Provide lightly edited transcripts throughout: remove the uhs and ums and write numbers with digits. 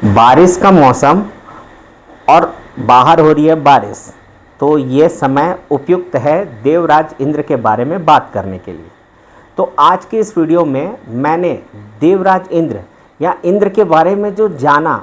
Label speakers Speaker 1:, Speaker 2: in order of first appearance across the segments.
Speaker 1: बारिश का मौसम और बाहर हो रही है बारिश, तो ये समय उपयुक्त है देवराज इंद्र के बारे में बात करने के लिए। तो आज के इस वीडियो में मैंने देवराज इंद्र या इंद्र के बारे में जो जाना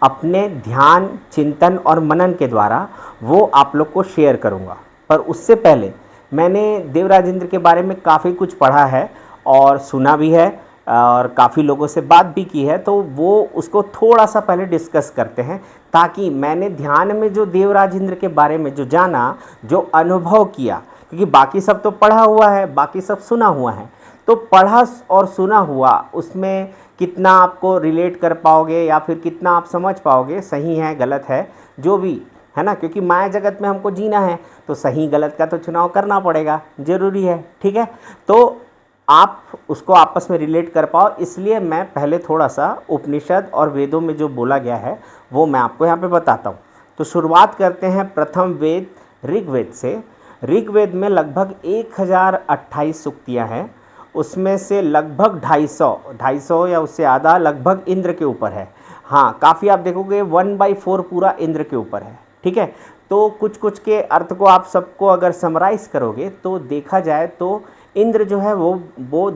Speaker 1: अपने ध्यान, चिंतन और मनन के द्वारा, वो आप लोग को शेयर करूँगा। पर उससे पहले मैंने देवराज इंद्र के बारे में काफ़ी कुछ पढ़ा है और सुना भी है और काफ़ी लोगों से बात भी की है, तो वो उसको थोड़ा सा पहले डिस्कस करते हैं, ताकि मैंने ध्यान में जो देवराज इंद्र के बारे में जो जाना, जो अनुभव किया, क्योंकि बाकी सब तो पढ़ा हुआ है, बाकी सब सुना हुआ है, तो पढ़ा और सुना हुआ उसमें कितना आपको रिलेट कर पाओगे या फिर कितना आप समझ पाओगे, सही है गलत है जो भी है ना, क्योंकि माया जगत में हमको जीना है तो सही गलत का तो चुनाव करना पड़ेगा, ज़रूरी है। ठीक है, तो आप उसको आपस में रिलेट कर पाओ, इसलिए मैं पहले थोड़ा सा उपनिषद और वेदों में जो बोला गया है वो मैं आपको यहाँ पे बताता हूँ। तो शुरुआत करते हैं प्रथम वेद ऋग्वेद से। ऋग्वेद में लगभग 1028 सूक्तियाँ हैं, उसमें से लगभग 250 या उससे आधा लगभग इंद्र के ऊपर है। हाँ, काफ़ी आप देखोगे 1/4 पूरा इंद्र के ऊपर है। ठीक है, तो कुछ कुछ के अर्थ को आप सबको अगर समराइज़ करोगे तो देखा जाए तो इंद्र जो है वो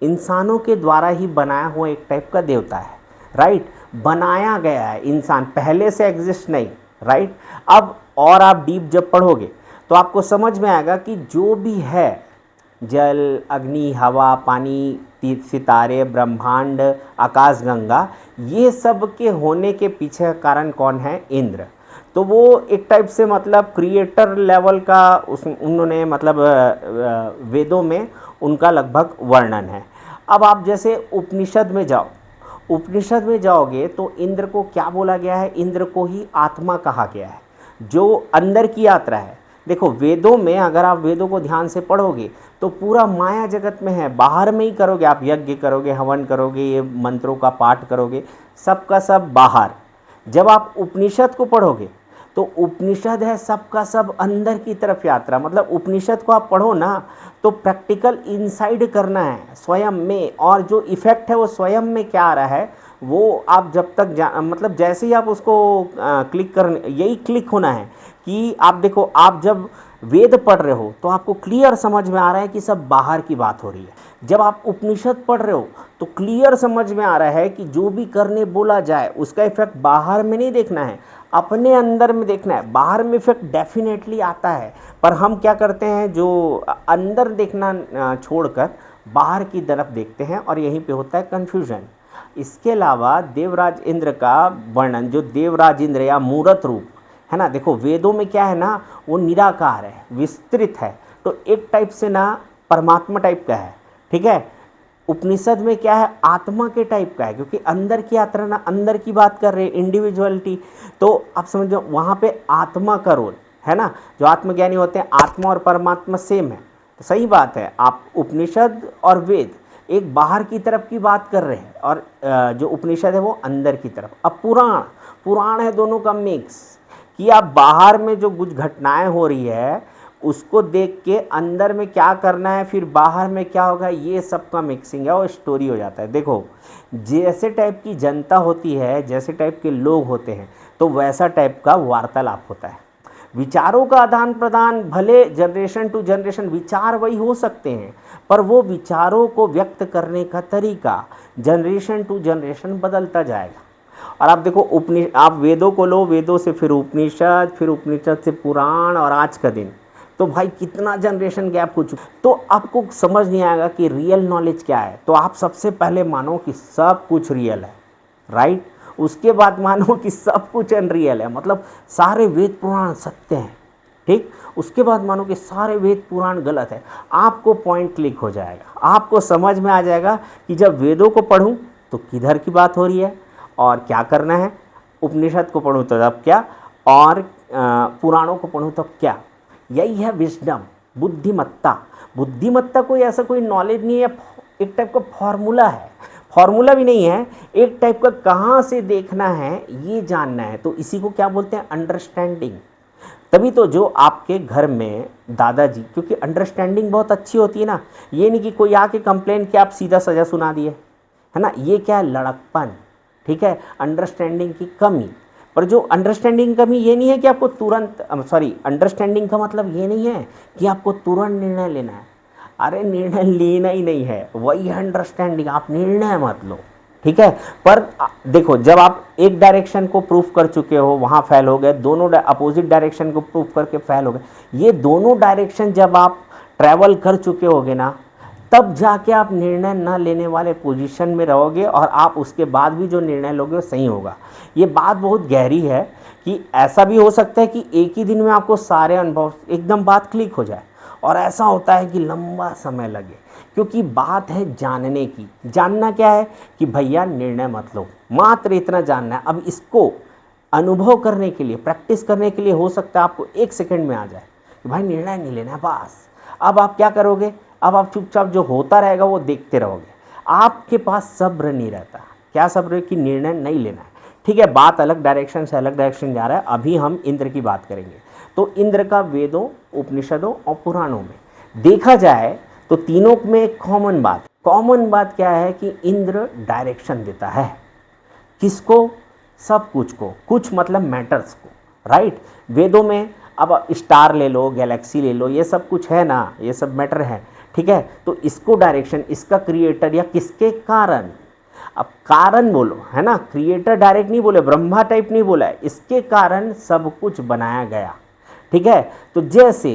Speaker 1: इंसानों के द्वारा ही बनाया हुआ एक टाइप का देवता है। राइट, बनाया गया है, इंसान पहले से एग्जिस्ट नहीं। राइट, अब और आप डीप जब पढ़ोगे तो आपको समझ में आएगा कि जो भी है, जल, अग्नि, हवा, पानी, सितारे, ब्रह्मांड, आकाशगंगा, ये सब के होने के पीछे का कारण कौन है? इंद्र। तो वो एक टाइप से मतलब क्रिएटर लेवल का उन्होंने मतलब वेदों में उनका लगभग वर्णन है। अब आप जैसे उपनिषद में जाओ, उपनिषद में जाओगे तो इंद्र को क्या बोला गया है? इंद्र को ही आत्मा कहा गया है, जो अंदर की यात्रा है। देखो, वेदों में अगर आप वेदों को ध्यान से पढ़ोगे तो पूरा माया जगत में है, बाहर में ही करोगे आप, यज्ञ करोगे, हवन करोगे, ये मंत्रों का पाठ करोगे, सबका सब बाहर। जब आप उपनिषद को पढ़ोगे तो उपनिषद है सबका सब अंदर की तरफ यात्रा। मतलब उपनिषद को आप पढ़ो ना तो प्रैक्टिकल इनसाइड करना है स्वयं में, और जो इफेक्ट है वो स्वयं में क्या आ रहा है वो आप जब तक मतलब जैसे ही आप उसको क्लिक कर, यही क्लिक होना है कि आप देखो, आप जब वेद पढ़ रहे हो तो आपको क्लियर समझ में आ रहा है कि सब बाहर की बात हो रही है। जब आप उपनिषद पढ़ रहे हो तो क्लियर समझ में आ रहा है कि जो भी करने बोला जाए उसका इफेक्ट बाहर में नहीं देखना है, अपने अंदर में देखना है। बाहर में इफेक्ट डेफिनेटली आता है, पर हम क्या करते हैं, जो अंदर देखना छोड़कर बाहर की तरफ देखते हैं, और यहीं पे होता है कन्फ्यूजन। इसके अलावा देवराज इंद्र का वर्णन, जो देवराज इंद्र या मूर्त रूप है ना, देखो वेदों में क्या है ना, वो निराकार है, विस्तृत है, तो एक टाइप से ना परमात्मा टाइप का है। ठीक है, उपनिषद में क्या है, आत्मा के टाइप का है, क्योंकि अंदर की यात्रा ना, अंदर की बात कर रहे हैं, इंडिविजुअलिटी। तो आप समझो वहाँ पे आत्मा का रोल है ना, जो आत्मज्ञानी होते हैं, आत्मा और परमात्मा सेम है, तो सही बात है। आप उपनिषद और वेद एक बाहर की तरफ की बात कर रहे हैं, और जो उपनिषद है वो अंदर की तरफ। अब पुराण, पुराण है दोनों का मिक्स, कि आप बाहर में जो कुछ घटनाएं हो रही है उसको देख के अंदर में क्या करना है, फिर बाहर में क्या होगा, ये सब का मिक्सिंग है और स्टोरी हो जाता है। देखो, जैसे टाइप की जनता होती है, जैसे टाइप के लोग होते हैं, तो वैसा टाइप का वार्तालाप होता है। विचारों का आदान प्रदान, भले जनरेशन टू जनरेशन विचार वही हो सकते हैं, पर वो विचारों को व्यक्त करने का तरीका जनरेशन टू जनरेशन बदलता जाएगा। और आप देखो, आप वेदों को लो, वेदों से फिर उपनिषद, फिर उपनिषद से पुराण, और आज का दिन, तो भाई कितना जनरेशन गैप हो चुका, तो आपको समझ नहीं आएगा कि रियल नॉलेज क्या है। तो आप सबसे पहले मानो कि सब कुछ रियल है, राइट, उसके बाद मानो कि सब कुछ अनरियल है, मतलब सारे वेद पुराण सत्य हैं। ठीक, उसके बाद मानो कि सारे वेद पुराण गलत है। आपको पॉइंट क्लिक हो जाएगा, आपको समझ में आ जाएगा कि जब वेदों को पढ़ूं तो किधर की बात हो रही है और क्या करना है, उपनिषद को पढ़ूं तो तब क्या, और पुराणों को पढ़ूं तब क्या। यही है विजडम, बुद्धिमत्ता। बुद्धिमत्ता कोई ऐसा कोई नॉलेज नहीं है, एक टाइप का फॉर्मूला है, फॉर्मूला भी नहीं है, एक टाइप का कहाँ से देखना है ये जानना है। तो इसी को क्या बोलते हैं, अंडरस्टैंडिंग। तभी तो जो आपके घर में दादाजी, क्योंकि अंडरस्टैंडिंग बहुत अच्छी होती है ना, ये नहीं कि कोई आके कंप्लेन किया आप सीधा सजा सुना दिए, है ना, ये क्या है, लड़कपन। ठीक है, अंडरस्टैंडिंग की कमी। पर जो अंडरस्टैंडिंग कमी ये नहीं है कि आपको तुरंत, अंडरस्टैंडिंग का मतलब ये नहीं है कि आपको तुरंत निर्णय लेना है। अरे निर्णय लेना ही नहीं है, वही है अंडरस्टैंडिंग, आप निर्णय मत लो, ठीक है। पर देखो, जब आप एक डायरेक्शन को प्रूफ कर चुके हो, वहां फेल हो गए, दोनों अपोजिट डायरेक्शन को प्रूफ करके फेल हो गए, ये दोनों डायरेक्शन जब आप ट्रैवल कर चुके होगे ना, तब जाके आप निर्णय न लेने वाले पोजीशन में रहोगे, और आप उसके बाद भी जो निर्णय लोगे वो सही होगा। ये बात बहुत गहरी है कि ऐसा भी हो सकता है कि एक ही दिन में आपको सारे अनुभव एकदम बात क्लिक हो जाए, और ऐसा होता है कि लंबा समय लगे, क्योंकि बात है जानने की। जानना क्या है कि भैया निर्णय मत लो, मात्र इतना जानना है। अब इसको अनुभव करने के लिए, प्रैक्टिस करने के लिए हो सकता है आपको 1 सेकंड में आ जाए कि भाई निर्णय नहीं लेना है बस। अब आप क्या करोगे, अब आप चुपचाप जो होता रहेगा वो देखते रहोगे, आपके पास सब्र नहीं रहता। क्या सब्र है कि निर्णय नहीं लेना है, ठीक है। बात अलग डायरेक्शन से अलग डायरेक्शन जा रहा है, अभी हम इंद्र की बात करेंगे। तो इंद्र का वेदों, उपनिषदों और पुराणों में देखा जाए तो तीनों में एक कॉमन बात क्या है कि इंद्र डायरेक्शन देता है। किसको? सब कुछ को, कुछ मतलब मैटर्स को, राइट। वेदों में अब स्टार ले लो, गैलेक्सी ले लो, ये सब कुछ है ना, ये सब मैटर है, ठीक है। तो इसको डायरेक्शन, इसका क्रिएटर या किसके कारण, अब कारण बोलो, है ना, क्रिएटर डायरेक्ट नहीं बोले, ब्रह्मा टाइप नहीं बोला है, इसके कारण सब कुछ बनाया गया, ठीक है। तो जैसे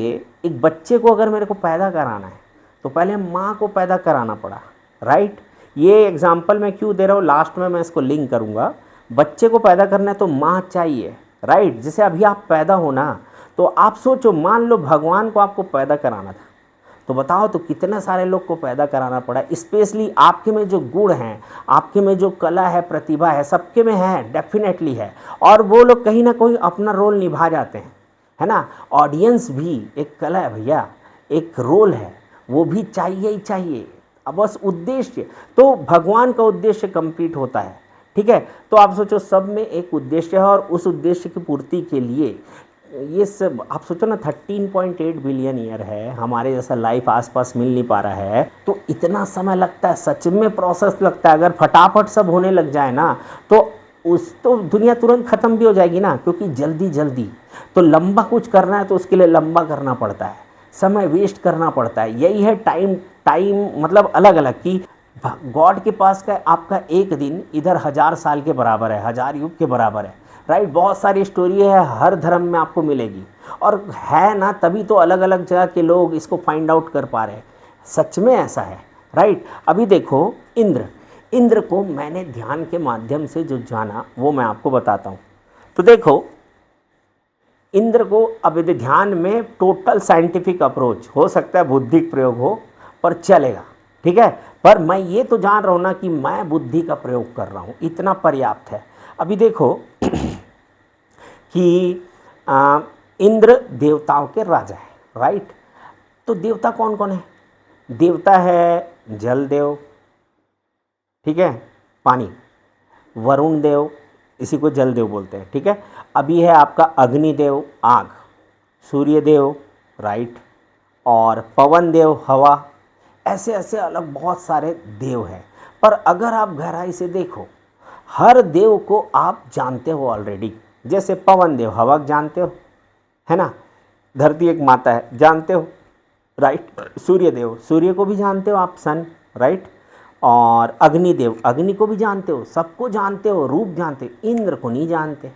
Speaker 1: एक बच्चे को अगर मेरे को पैदा कराना है तो पहले माँ को पैदा कराना पड़ा, राइट। ये एग्जाम्पल मैं क्यों दे रहा हूँ, लास्ट में मैं इसको लिंक करूँगा। बच्चे को पैदा करना है तो माँ चाहिए, राइट। जैसे अभी आप पैदा हो ना, तो आप सोचो, मान लो भगवान को आपको पैदा कराना था, तो बताओ तो कितने सारे लोग को पैदा कराना पड़ा। स्पेशली आपके में जो गुण हैं, आपके में जो कला है, प्रतिभा है, सबके में है, डेफिनेटली है, और वो लोग कहीं ना कहीं अपना रोल निभा जाते हैं, है ना। ऑडियंस भी एक कला है भैया, एक रोल है, वो भी चाहिए ही चाहिए। अब बस उद्देश्य, तो भगवान का उद्देश्य कंप्लीट होता है, ठीक है। तो आप सोचो, सब में एक उद्देश्य है, और उस उद्देश्य की पूर्ति के लिए ये सब, आप सोचो ना, 13.8 बिलियन ईयर है, हमारे जैसा लाइफ आसपास मिल नहीं पा रहा है, तो इतना समय लगता है, सच में प्रोसेस लगता है। अगर फटाफट सब होने लग जाए ना, तो दुनिया तुरंत ख़त्म भी हो जाएगी ना, क्योंकि जल्दी जल्दी तो लंबा कुछ करना है तो उसके लिए लंबा करना पड़ता है, समय वेस्ट करना पड़ता है। यही है टाइम मतलब अलग अलग कि गॉड के पास का आपका एक दिन इधर 1000 साल के बराबर है, 1000 युग के बराबर है, राइट। बहुत सारी स्टोरी है, हर धर्म में आपको मिलेगी, और है ना, तभी तो अलग अलग जगह के लोग इसको फाइंड आउट कर पा रहे हैं, सच में ऐसा है, राइट। अभी देखो, इंद्र को मैंने ध्यान के माध्यम से जो जाना वो मैं आपको बताता हूँ। तो देखो, इंद्र को अब यदि ध्यान में टोटल साइंटिफिक अप्रोच हो सकता है, बुद्धिक प्रयोग हो, पर चलेगा, ठीक है। पर मैं ये तो जान रहा हूँ ना कि मैं बुद्धि का प्रयोग कर रहा हूँ, इतना पर्याप्त है। अभी देखो कि इंद्र देवताओं के राजा है, राइट। तो देवता कौन कौन है? देवता है जल देव, ठीक है, पानी, वरुण देव, इसी को जल देव बोलते हैं, ठीक है। अभी है आपका अग्निदेव, आग, सूर्य देव, राइट, और पवन देव, हवा। ऐसे ऐसे अलग बहुत सारे देव हैं। पर अगर आप गहराई से देखो, हर देव को आप जानते हो ऑलरेडी। जैसे पवन देव, हवा जानते हो, है ना, धरती एक माता है, जानते हो, राइट। सूर्य देव, सूर्य को भी जानते हो आप, सन, राइट। और अग्निदेव, अग्नि को भी जानते हो, सबको जानते हो, रूप जानते हो। इंद्र को नहीं जानते।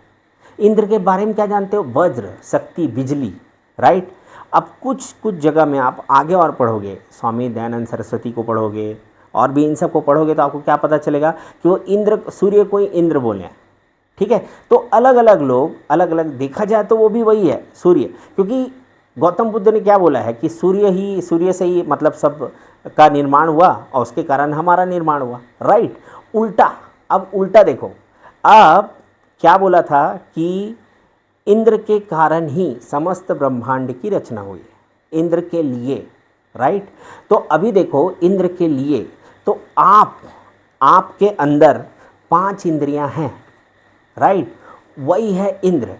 Speaker 1: इंद्र के बारे में क्या जानते हो? वज्र, शक्ति, बिजली, राइट। अब कुछ जगह में आप आगे और पढ़ोगे, स्वामी दयानंद सरस्वती को पढ़ोगे और भी इन सब को पढ़ोगे, तो आपको क्या पता चलेगा कि वो इंद्र, सूर्य को ही इंद्र बोले हैं, ठीक है। तो अलग अलग लोग, अलग अलग देखा जाए तो वो भी वही है, सूर्य। क्योंकि गौतम बुद्ध ने क्या बोला है कि सूर्य से ही मतलब सब का निर्माण हुआ, और उसके कारण हमारा निर्माण हुआ, राइट। उल्टा, अब उल्टा देखो, अब क्या बोला था कि इंद्र के कारण ही समस्त ब्रह्मांड की रचना हुई है, इंद्र के लिए, राइट। तो अभी देखो, इंद्र के लिए, तो आपके अंदर 5 इंद्रियां हैं, राइट, वही है इंद्र।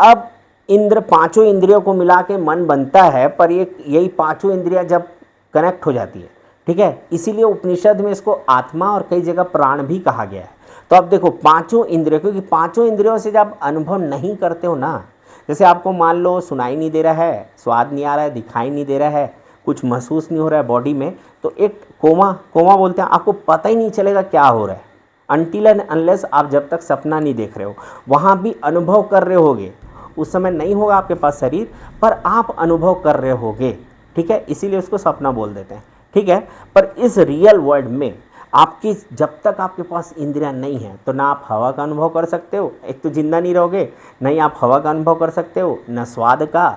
Speaker 1: अब इंद्र, पांचों इंद्रियों को मिला के मन बनता है, पर यही पांचों इंद्रियां जब कनेक्ट हो जाती है, ठीक है, इसीलिए उपनिषद में इसको आत्मा और कई जगह प्राण भी कहा गया है। तो अब देखो पांचों इंद्रियों, क्योंकि पांचों इंद्रियों से जब अनुभव नहीं करते हो ना, जैसे आपको मान लो सुनाई नहीं दे रहा है, स्वाद नहीं आ रहा है, दिखाई नहीं दे रहा है, कुछ महसूस नहीं हो रहा है बॉडी में, तो एक कोमा कोमा बोलते हैं, आपको पता ही नहीं चलेगा क्या हो रहा है अनटिल एंड अनलेस आप जब तक सपना नहीं देख रहे हो। वहाँ भी अनुभव कर रहे होगे, उस समय नहीं होगा आपके पास शरीर, पर आप अनुभव कर रहे होगे, ठीक है, इसीलिए उसको सपना बोल देते हैं, ठीक है। पर इस रियल वर्ल्ड में आपकी जब तक आपके पास इंद्रियां नहीं है तो ना आप हवा का अनुभव कर सकते हो, एक तो जिंदा नहीं रहोगे, नहीं आप हवा का अनुभव कर सकते हो, न स्वाद का,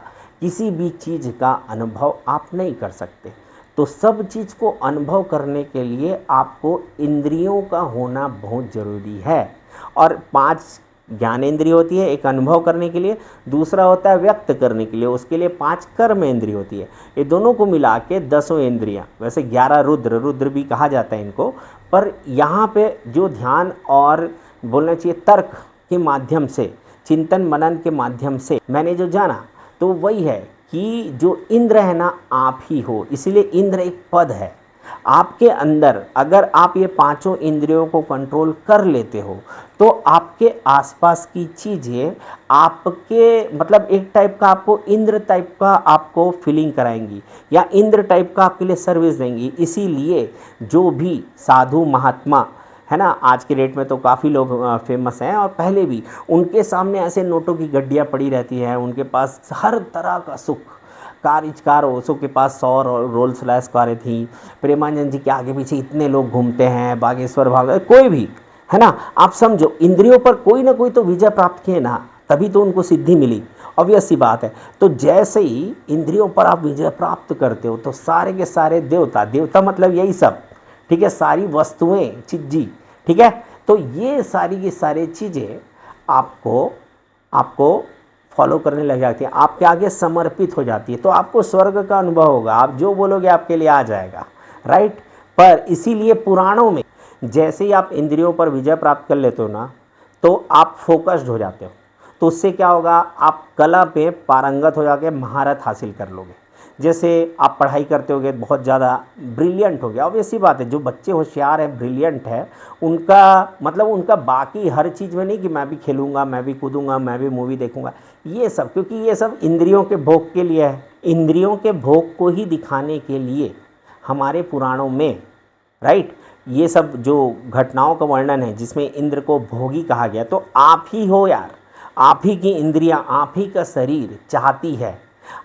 Speaker 1: किसी भी चीज़ का अनुभव आप नहीं कर सकते। तो सब चीज़ को अनुभव करने के लिए आपको इंद्रियों का होना बहुत ज़रूरी है। और 5 ज्ञानेंद्रिय होती है, एक अनुभव करने के लिए, दूसरा होता है व्यक्त करने के लिए, उसके लिए 5 कर्म इंद्रिय होती है। ये दोनों को मिला के 10 इंद्रियां, वैसे 11 रुद्र भी कहा जाता है इनको, पर यहाँ पे जो ध्यान और बोलना चाहिए तर्क के माध्यम से, चिंतन मनन के माध्यम से मैंने जो जाना, तो वही है कि जो इंद्र है ना आप ही हो, इसलिए इंद्र एक पद है आपके अंदर। अगर आप ये पांचों इंद्रियों को कंट्रोल कर लेते हो तो आपके आसपास की चीज़ें आपके मतलब एक टाइप का आपको इंद्र टाइप का आपको फीलिंग कराएंगी या इंद्र टाइप का आपके लिए सर्विस देंगी। इसीलिए जो भी साधु महात्मा है ना, आज के डेट में तो काफ़ी लोग फेमस हैं, और पहले भी उनके सामने ऐसे नोटों की गड्डियाँ पड़ी रहती हैं, उनके पास हर तरह का सुख, कार ओशो के पास 100 रोल्स रॉयस कारें थी, प्रेमानंद जी के आगे पीछे इतने लोग घूमते हैं, बागेश्वर भाग कोई भी है ना, आप समझो इंद्रियों पर कोई ना कोई तो विजय प्राप्त किए ना, तभी तो उनको सिद्धि मिली, ऑब्वियस सी बात है। तो जैसे ही इंद्रियों पर आप विजय प्राप्त करते हो तो सारे के सारे देवता मतलब यही सब, ठीक है, सारी वस्तुएं चिज्जी, ठीक है, तो ये सारी की सारी चीज़ें आपको फॉलो करने लग जाती है, आपके आगे समर्पित हो जाती है, तो आपको स्वर्ग का अनुभव होगा, आप जो बोलोगे आपके लिए आ जाएगा, राइट। पर इसीलिए पुराणों में जैसे ही आप इंद्रियों पर विजय प्राप्त कर लेते हो ना, तो आप फोकस्ड हो जाते हो, तो उससे क्या होगा, आप कला पे पारंगत हो जाके महारत हासिल कर लोगे। जैसे आप पढ़ाई करते होगे, बहुत ज़्यादा ब्रिलियंट हो गया, ऑब्वियस सी बात है, जो बच्चे होशियार है, ब्रिलियंट है, उनका मतलब उनका बाकी हर चीज़ में नहीं कि मैं भी खेलूँगा, मैं भी कूदूँगा, मैं भी मूवी देखूँगा, ये सब, क्योंकि ये सब इंद्रियों के भोग के लिए है, इंद्रियों के भोग को ही दिखाने के लिए हमारे पुराणों में, राइट, ये सब जो घटनाओं का वर्णन है जिसमें इंद्र को भोगी कहा गया, तो आप ही हो यार, आप ही की इंद्रियां, आप ही का शरीर चाहती है,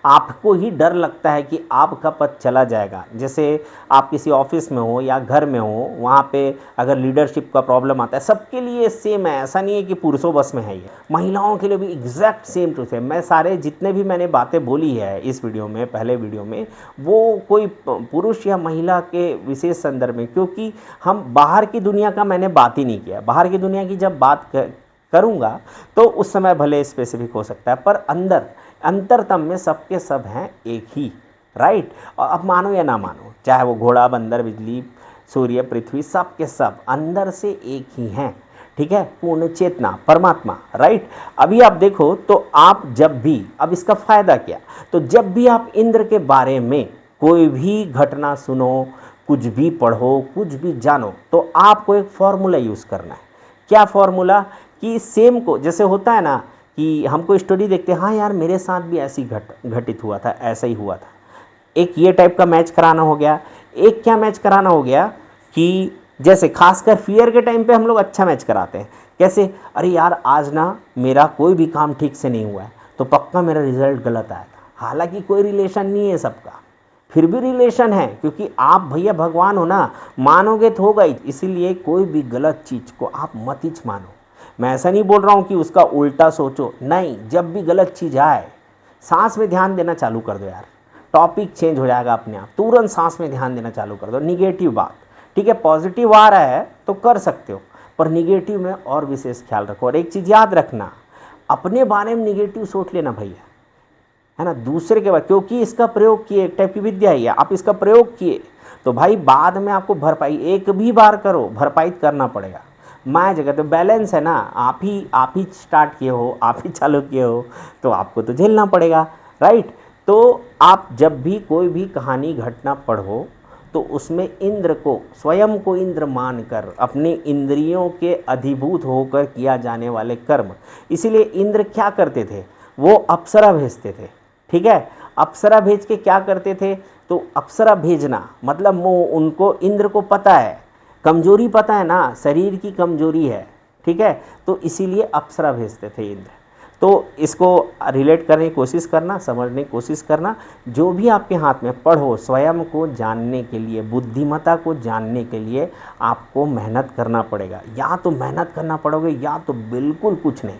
Speaker 1: आपको ही डर लगता है कि आपका पद चला जाएगा। जैसे आप किसी ऑफिस में हो या घर में हो, वहाँ पे अगर लीडरशिप का प्रॉब्लम आता है, सबके लिए सेम है, ऐसा नहीं है कि पुरुषों बस में है, ये महिलाओं के लिए भी एग्जैक्ट सेम टू सेम। मैं सारे जितने भी मैंने बातें बोली है इस वीडियो में, पहले वीडियो में, वो कोई पुरुष या महिला के विशेष संदर्भ में, क्योंकि हम बाहर की दुनिया का मैंने बात ही नहीं किया, बाहर की दुनिया की जब बात करूँगा तो उस समय भले स्पेसिफिक हो सकता है, पर अंतरतम में सबके सब हैं एक ही, राइट। और अब मानो या ना मानो, चाहे वो घोड़ा, बंदर, बिजली, सूर्य, पृथ्वी, सब के सब अंदर से एक ही हैं, ठीक है, पूर्ण चेतना परमात्मा, राइट। अभी आप देखो तो आप जब भी, अब इसका फ़ायदा क्या, तो जब भी आप इंद्र के बारे में कोई भी घटना सुनो, कुछ भी पढ़ो, कुछ भी जानो, तो आपको एक फॉर्मूला यूज़ करना है। क्या फॉर्मूला, कि सेम को, जैसे होता है ना कि हमको स्टोरी देखते हैं, हाँ यार मेरे साथ भी ऐसी घटित हुआ था, ऐसा ही हुआ था, एक ये टाइप का मैच कराना हो गया। एक क्या मैच कराना हो गया कि जैसे खासकर फियर के टाइम पे हम लोग अच्छा मैच कराते हैं, कैसे, अरे यार आज ना मेरा कोई भी काम ठीक से नहीं हुआ है, तो पक्का मेरा रिजल्ट गलत आया था, हालांकि कोई रिलेशन नहीं है सबका, फिर भी रिलेशन है, क्योंकि आप भैया भगवान हो ना, मानोगे तो होगा ही। इसीलिए कोई भी गलत चीज़ को आप मत ही मानो। मैं ऐसा नहीं बोल रहा हूँ कि उसका उल्टा सोचो, नहीं, जब भी गलत चीज़ आए सांस में ध्यान देना चालू कर दो यार, टॉपिक चेंज हो जाएगा अपने आप, तुरंत सांस में ध्यान देना चालू कर दो। निगेटिव बात, ठीक है, पॉजिटिव आ रहा है तो कर सकते हो, पर निगेटिव में और विशेष ख्याल रखो। और एक चीज़ याद रखना, अपने बारे में निगेटिव सोच लेना भैया, है ना, दूसरे के बाद, क्योंकि इसका प्रयोग किए, एक टाइप की विद्या ही है, आप इसका प्रयोग किए तो भाई बाद में आपको भरपाई, एक भी बार करो भरपाई करना पड़ेगा। मैं जगह तो बैलेंस है ना, आप ही स्टार्ट किए हो, आप ही चालू किए हो, तो आपको तो झेलना पड़ेगा, राइट। तो आप जब भी कोई भी कहानी घटना पढ़ो तो उसमें इंद्र को, स्वयं को इंद्र मानकर अपनी इंद्रियों के अधिभूत होकर किया जाने वाले कर्म, इसीलिए इंद्र क्या करते थे, वो अप्सरा भेजते थे। ठीक है, अप्सरा भेज के क्या करते थे, तो अप्सरा भेजना मतलब वो उनको, इंद्र को पता है, कमजोरी पता है ना, शरीर की कमजोरी है। ठीक है, तो इसीलिए अप्सरा भेजते थे इंद्र। तो इसको रिलेट करने की कोशिश करना, समझने की कोशिश करना। जो भी आपके हाथ में, पढ़ो, स्वयं को जानने के लिए, बुद्धिमत्ता को जानने के लिए आपको मेहनत करना पड़ेगा। या तो मेहनत करना पड़ोगे या तो बिल्कुल कुछ नहीं,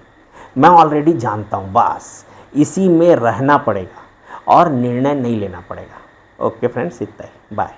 Speaker 1: मैं ऑलरेडी जानता हूँ, बस इसी में रहना पड़ेगा और निर्णय नहीं लेना पड़ेगा। ओके फ्रेंड्स, इतना ही, बाय।